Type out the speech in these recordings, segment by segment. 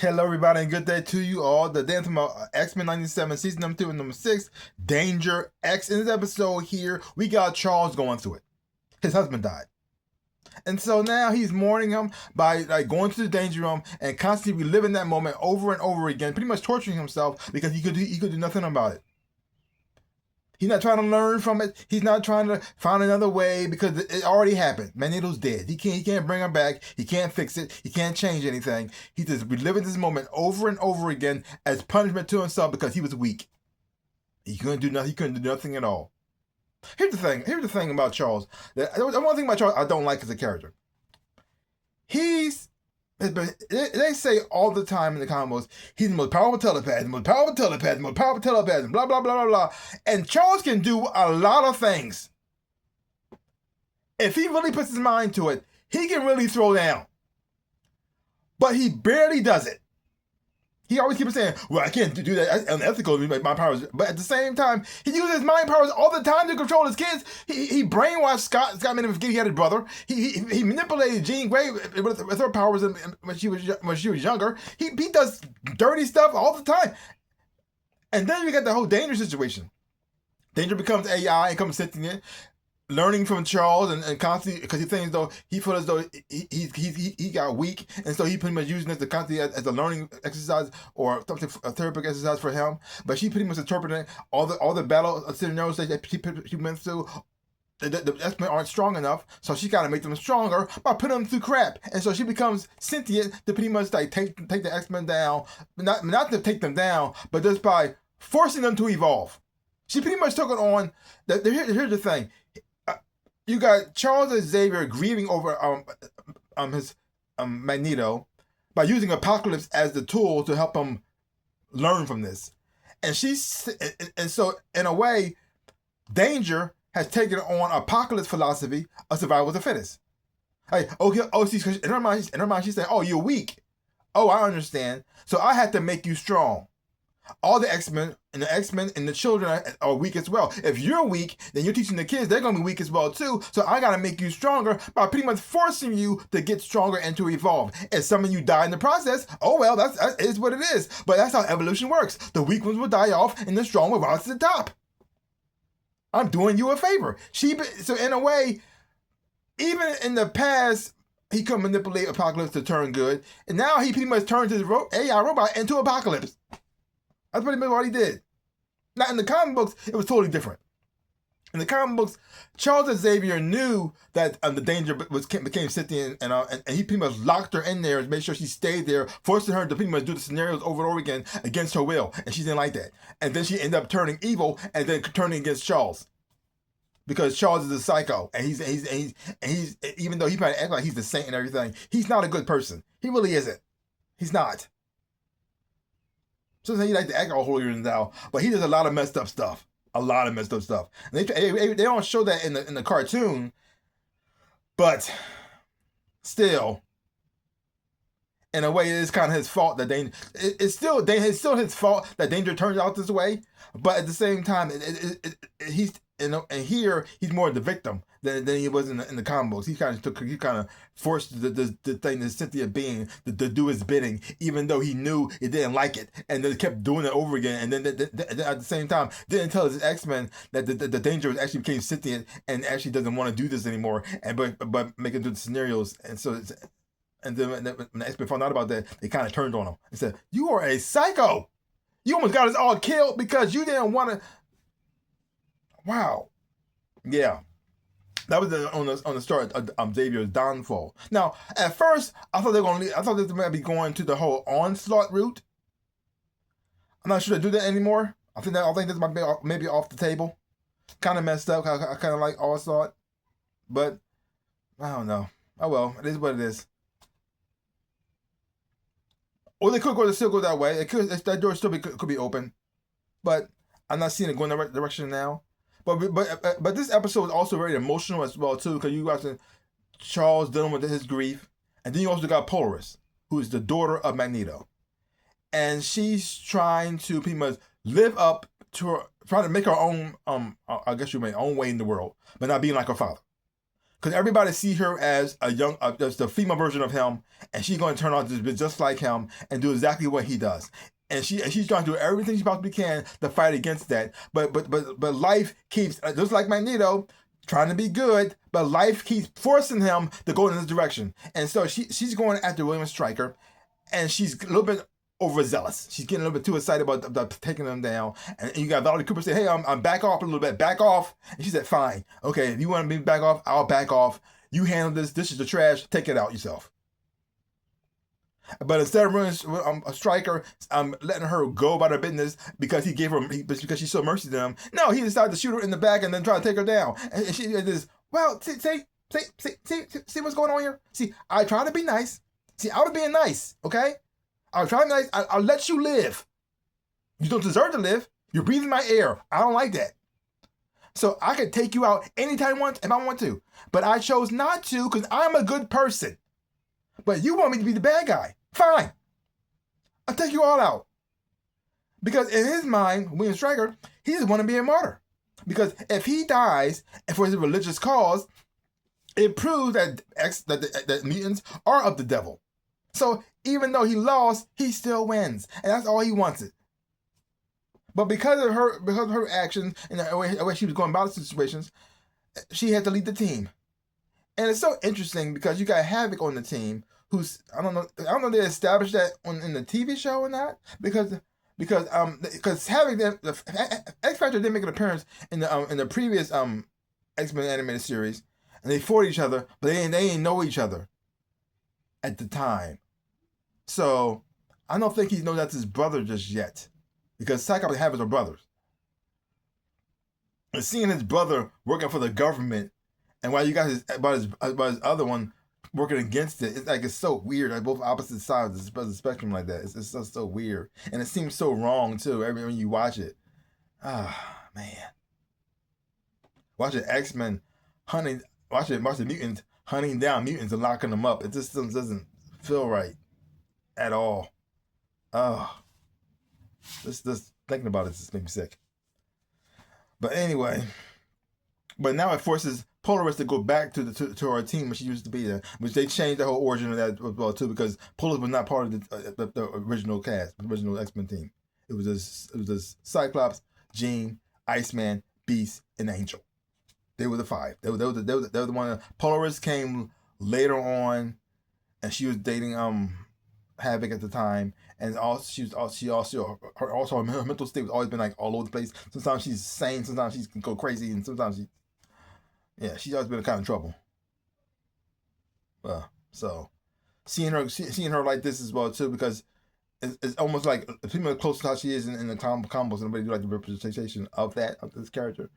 Hello, everybody, and good day to you all. The day from X-Men 97, season number 2 and number 6, Danger.Exe. In this episode here, we got Charles going through it. His husband died. And so now he's mourning him by going to the danger room and constantly reliving that moment over and over again, pretty much torturing himself because he could do nothing about it. He's not trying to learn from it. He's not trying to find another way because it already happened. Magneto's dead. He can't bring him back. He can't fix it. He can't change anything. He's just reliving this moment over and over again as punishment to himself because he was weak. He couldn't do nothing. He couldn't do nothing at all. Here's the thing. Here's the thing about Charles. The one thing about Charles I don't like as a character. They say all the time in the comics, he's the most powerful telepath, the most powerful telepath, the most powerful telepath, and blah, blah, blah, blah, blah. And Charles can do a lot of things. If he really puts his mind to it, he can really throw down. But he barely does it. He always keeps saying, well, I can't do that. That's unethical to my powers. But at the same time, he uses his mind powers all the time to control his kids. He brainwashed Scott. Scott made him forget he had a brother. He manipulated Jean Grey with her powers when she was younger. He does dirty stuff all the time. And then we got the whole Danger situation. Danger becomes AI and becomes sentient, learning from Charles and constantly, because he thinks as though he feels as though he got weak, and so he pretty much using this to constantly as a learning exercise or something, a therapeutic exercise for him. But she pretty much interpreting all the battle scenarios that she went through. The X-Men aren't strong enough, so she got to make them stronger by putting them through crap. And so she becomes sentient to pretty much take the X-Men down, not to take them down, but just by forcing them to evolve. She pretty much took it on. Here's the thing. You got Charles Xavier grieving over his Magneto by using Apocalypse as the tool to help him learn from this, and so in a way, Danger has taken on Apocalypse philosophy of survival of the fittest. Like, okay, in her mind, she's saying, "Oh, you're weak. Oh, I understand. So I had to make you strong." All the X-Men and the children are weak as well. If you're weak, then you're teaching the kids they're going to be weak as well too. So I got to make you stronger by pretty much forcing you to get stronger and to evolve. And some of you die in the process. Oh well, that is what it is. But that's how evolution works. The weak ones will die off and the strong will rise to the top. I'm doing you a favor. So in a way, even in the past, he could manipulate Apocalypse to turn good. And now he pretty much turns his AI robot into Apocalypse. That's pretty much what he did. Now, in the comic books, it was totally different. In the comic books, Charles Xavier knew that the Danger became sentient, and he pretty much locked her in there and made sure she stayed there, forcing her to pretty much do the scenarios over and over again against her will, and she didn't like that. And then she ended up turning evil and then turning against Charles. Because Charles is a psycho, and he's even though he might act like he's the saint and everything, he's not a good person. He really isn't. He's not. Sometimes he like to act all holier than thou, but he does a lot of messed up stuff. A lot of messed up stuff. And they don't show that in the cartoon, but still, in a way, it is kind of his fault that it's still his fault that Danger turns out this way. But at the same time, he's and here he's more the victim than he was in the comic books. He kind of forced the thing, the sentient being, to do his bidding, even though he knew it didn't like it, and then kept doing it over again. And then at the same time, didn't tell his X-Men that the Danger actually became sentient and actually doesn't want to do this anymore, and but making do the scenarios. And so and then when the X-Men found out about that, they kind of turned on him and said, "You are a psycho. You almost got us all killed because you didn't want to." Wow. Yeah. That was on the start of Xavier's downfall. Now, at first, I thought they might be going to the whole onslaught route. I'm not sure they do that anymore. I think this might be maybe off the table. Kind of messed up. I kind of like onslaught, but I don't know. Oh well, it is what it is. Or they could still go that way. That door still could be open, but I'm not seeing it going in the right direction now. But this episode is also very emotional as well too, because you got Charles dealing with his grief, and then you also got Polaris, who is the daughter of Magneto, and she's trying to pretty much live up to trying to make her own I guess you may own way in the world, but not being like her father. because everybody see her as a young, as the female version of him, and she's going to turn out to be just like him and do exactly what he does. And she's trying to do everything she possibly can to fight against that. But life keeps, just like Magneto, trying to be good, but life keeps forcing him to go in this direction. And so she's going after William Stryker, and she's a little bit overzealous. She's getting a little bit too excited about taking them down. And you got Valerie Cooper say, hey, I'm back off a little bit, back off. And she said, fine, okay, if you want me to back off, I'll back off. You handle this. This is the trash. Take it out yourself. But instead of running a Stryker, letting her go about her business because because she showed mercy to him. No, he decided to shoot her in the back and then try to take her down. And she just, well, see what's going on here? See, I try to be nice. See, I was being nice, okay? I was trying to be nice. I'll let you live. You don't deserve to live. You're breathing my air. I don't like that. So I could take you out anytime I want if I want to. But I chose not to because I'm a good person. But you want me to be the bad guy. Fine. I'll take you all out. Because in his mind, William Stryker, he doesn't want to be a martyr. Because if he dies for his religious cause, it proves that mutants are of the devil. So even though he lost, he still wins. And that's all he wanted. But because of her actions and the way she was going about the situations, she had to lead the team. And it's so interesting because you got Havoc on the team, who's I don't know if they established that in the TV show or not, because Havoc, the X Factor didn't make an appearance in the previous X-Men animated series, and they fought each other, but they didn't know each other at the time. So I don't think he knows that's his brother just yet, because Cyclops and Havoc are brothers. And seeing his brother working for the government, and while you got his other one working against it, it's so weird. Like both opposite sides of the spectrum like that. It's so weird, and it seems so wrong too. Every when you watch it, man, watching X-Men watching mutants hunting down mutants and locking them up. It just doesn't feel right at all. Just thinking about it just makes me sick. But anyway, but now it forces Polaris to go back to our team where she used to be there, which they changed the whole origin of that as well too, because Polaris was not part of the original cast, the original X-Men team. It was just Cyclops, Jean, Iceman, Beast, and Angel. They were the five. They were the one. Polaris came later on, and she was dating Havoc at the time, and her mental state was always been like all over the place. Sometimes she's sane, sometimes she can go crazy, and sometimes she's always been a kind of trouble. So seeing her like this as well too, because it's almost like pretty much close to how she is in the combos, and really do like the representation of this character.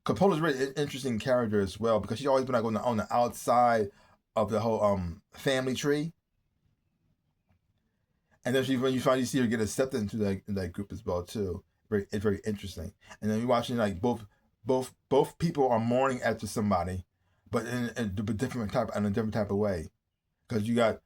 Capola's a really interesting character as well, because she's always been like on the outside of the whole family tree. And then when you finally see her get accepted into that group as well too, it's very interesting. And then you're watching like both people are mourning after somebody, but in a different type of way. Because you got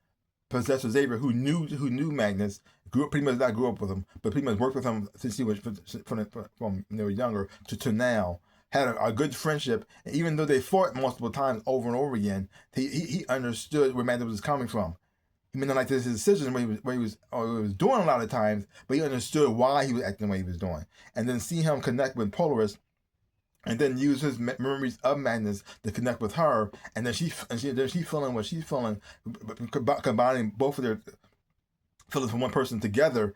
Professor Xavier, who knew Magnus, pretty much not grew up with him, but pretty much worked with him since he was from when they were younger to now. Had a good friendship, and even though they fought multiple times over and over again, he understood where Magnus was coming from. He may not like his decisions where he was doing a lot of times, but he understood why he was acting the way he was doing. And then see him connect with Polaris, and then use his memories of Magnus to connect with her, and then she feeling what she's feeling, combining both of their feelings from one person together,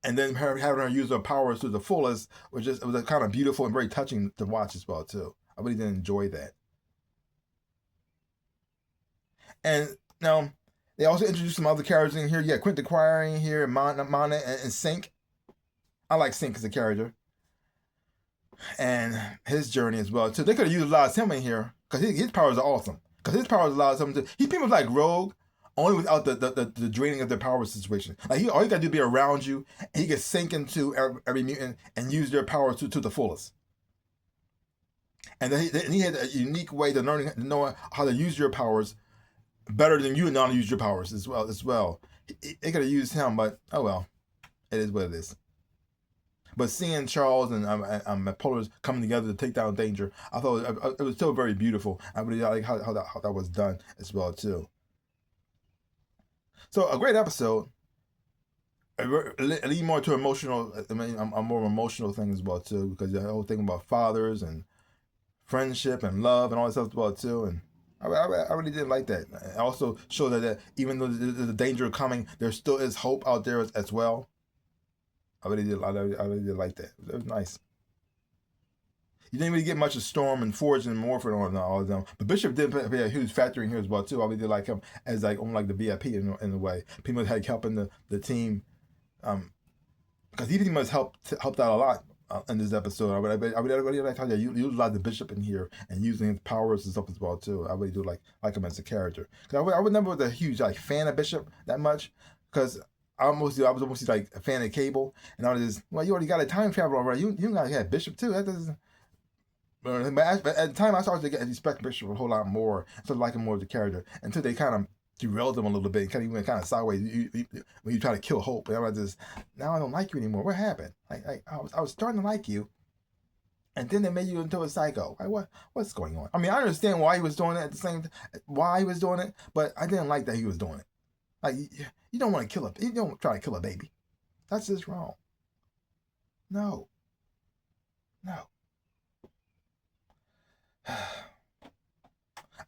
and then having her use her powers to the fullest it was kind of beautiful and very touching to watch as well too. I really did enjoy that. And now they also introduced some other characters in here. You got Quentin Quire in here, Mana and Sync. I like Sync as a character, and his journey as well too. They could have utilized him in here because his powers are awesome. Because his powers allows him to. He's pretty much like Rogue, only without the draining of their power situation. Like all you gotta do is be around you, and he can sink into every mutant and use their powers to the fullest. And then he had a unique way to knowing how to use your powers better than you know how to use your powers as well. They could have used him, but oh well, it is what it is. But seeing Charles and Polar's coming together to take down Danger, I thought it was still very beautiful. I really like how that was done as well too. So a great episode. Lead more to emotional. I mean, a more emotional thing as well too, because the whole thing about fathers and friendship and love and all that stuff as well too, and I really did like that. It also showed that even though there's a danger coming, there still is hope out there as well. I really did like that. It was nice. You didn't really get much of Storm and Forge and Morphin on all of them, but Bishop did play a huge factor in here as well too. I really did like him as like almost like the VIP in a way. People had helping the team, because he pretty much helped out a lot in this episode. I really like how they utilize the Bishop in here and using his powers and stuff as well too. I really do like him as a character. Because I would never was a huge like fan of Bishop that much, because I was almost like a fan of Cable, and I was just, well, you already got a time travel already. You gotta have Bishop too. That doesn't. But at the time, I started to get respect Bishop a whole lot more, started liking more of the character until they kind of derailed him a little bit and kind of went kind of sideways when you try to kill Hope. And I was just, now I don't like you anymore. What happened? I was starting to like you, and then they made you into a psycho. Like what's going on? I mean, I understand why he was doing it at the same time, why he was doing it, but I didn't like that he was doing it. Like, you don't want to kill you don't try to kill a baby. That's just wrong. No.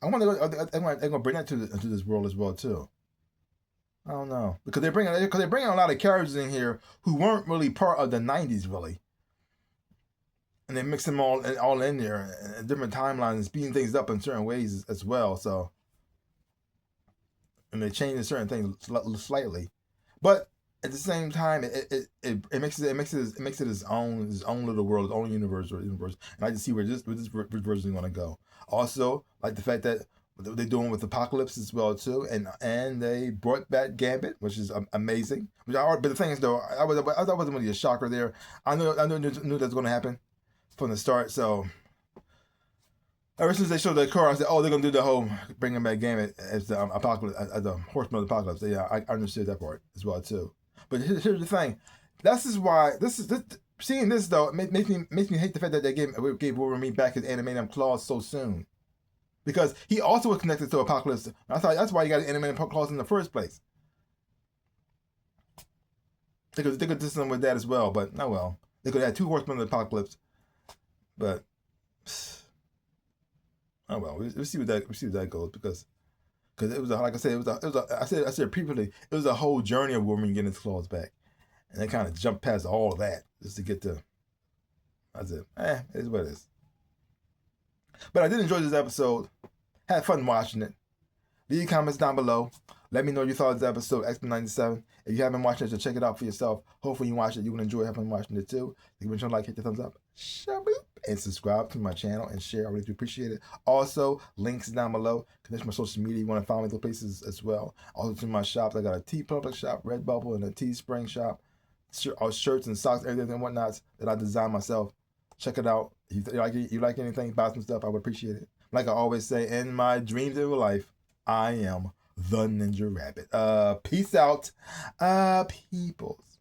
I wonder if they're going to bring that into this world as well too. I don't know, because they're bringing a lot of characters in here who weren't really part of the '90s really, and they mix them all in there in different timelines and speeding things up in certain ways as well. So, and they change certain things slightly, but at the same time, it makes it its own little world, its own universe, and I just see where this version is going to go. Also, like the fact that what they're doing with Apocalypse as well too, and they brought back Gambit, which is amazing. But the thing is though, I thought wasn't really a shocker there. I knew that's going to happen from the start. So ever since they showed the car, I said, oh, they're going to do the whole bringing back Gambit as the Apocalypse, as the Horseman of the Apocalypse. Yeah, I understood that part as well too. But here's the thing. This is why seeing this though makes me hate the fact that they gave Wolverine back his animated claws so soon, because he also was connected to Apocalypse. I thought that's why he got his animated claws in the first place. They could do something with that as well, but oh well. They could have 2 Horsemen of the Apocalypse, but oh well. We'll see what that goes, because it was like I said, I said previously, it was a whole journey of Wolverine getting his claws back, and they kind of jumped past all of that just to get to. I said, it is what it is. But I did enjoy this episode. Had fun watching it. Leave comments down below. Let me know your thoughts on this episode, X-97. If you haven't watched it, so check it out for yourself. Hopefully you watch it. You will enjoy having watching it too. If you want to hit the thumbs up. Shaboop. And subscribe to my channel and share. I really do appreciate it. Also, links down below. Connect my social media. You want to follow me those places as well. Also to my shops. I got a TeePublic shop, Redbubble, and a Teespring shop. Shirts and socks, everything and whatnot that I designed myself. Check it out. If you like anything, buy some stuff. I would appreciate it. Like I always say, in my dreams of life, I am the Ninja Rabbit. Peace out, peoples.